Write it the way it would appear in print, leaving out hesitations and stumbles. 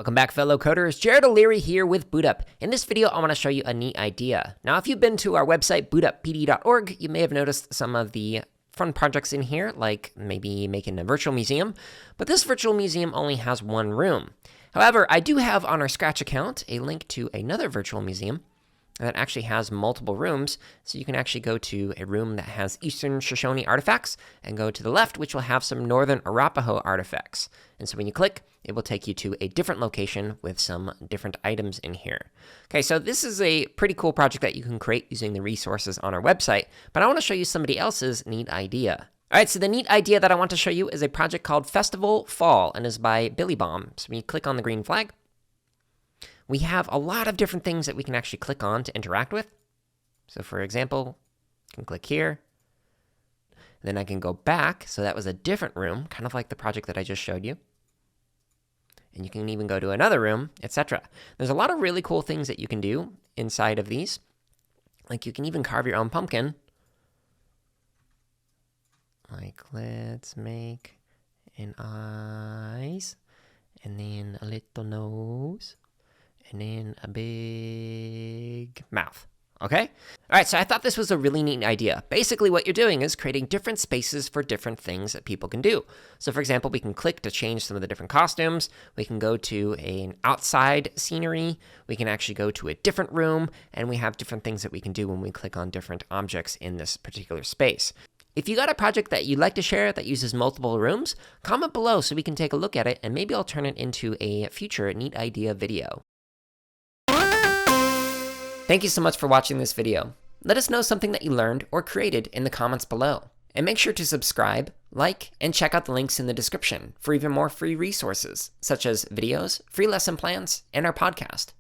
Welcome back, fellow coders. Jared O'Leary here with BootUp. In this video, I want to show you a neat idea. Now, if you've been to our website, bootuppd.org, you may have noticed some of the fun projects in here, like maybe making a virtual museum, but this virtual museum only has one room. However, I do have on our Scratch account a link to another virtual museum that actually has multiple rooms, so you can actually go to a room that has Eastern Shoshone artifacts and go to the left, which will have some Northern Arapaho artifacts. And so when you click, it will take you to a different location with some different items in here. Okay, so this is a pretty cool project that you can create using the resources on our website, but I want to show you somebody else's neat idea. All right, so the neat idea that I want to show you is a project called Festival Fall and is by Billy Bomb. So when you click on the green flag, we have a lot of different things that we can actually click on to interact with. So for example, I can click here. Then I can go back. So that was a different room, kind of like the project that I just showed you. And you can even go to another room, etc. There's a lot of really cool things that you can do inside of these. Like you can even carve your own pumpkin. Like let's make an eyes and then a little nose. And then a big mouth, okay? All right, so I thought this was a really neat idea. Basically, what you're doing is creating different spaces for different things that people can do. So for example, we can click to change some of the different costumes. We can go to an outside scenery. We can actually go to a different room, and we have different things that we can do when we click on different objects in this particular space. If you got a project that you'd like to share that uses multiple rooms, comment below so we can take a look at it, and maybe I'll turn it into a future neat idea video. Thank you so much for watching this video. Let us know something that you learned or created in the comments below. And make sure to subscribe, like, and check out the links in the description for even more free resources, such as videos, free lesson plans, and our podcast.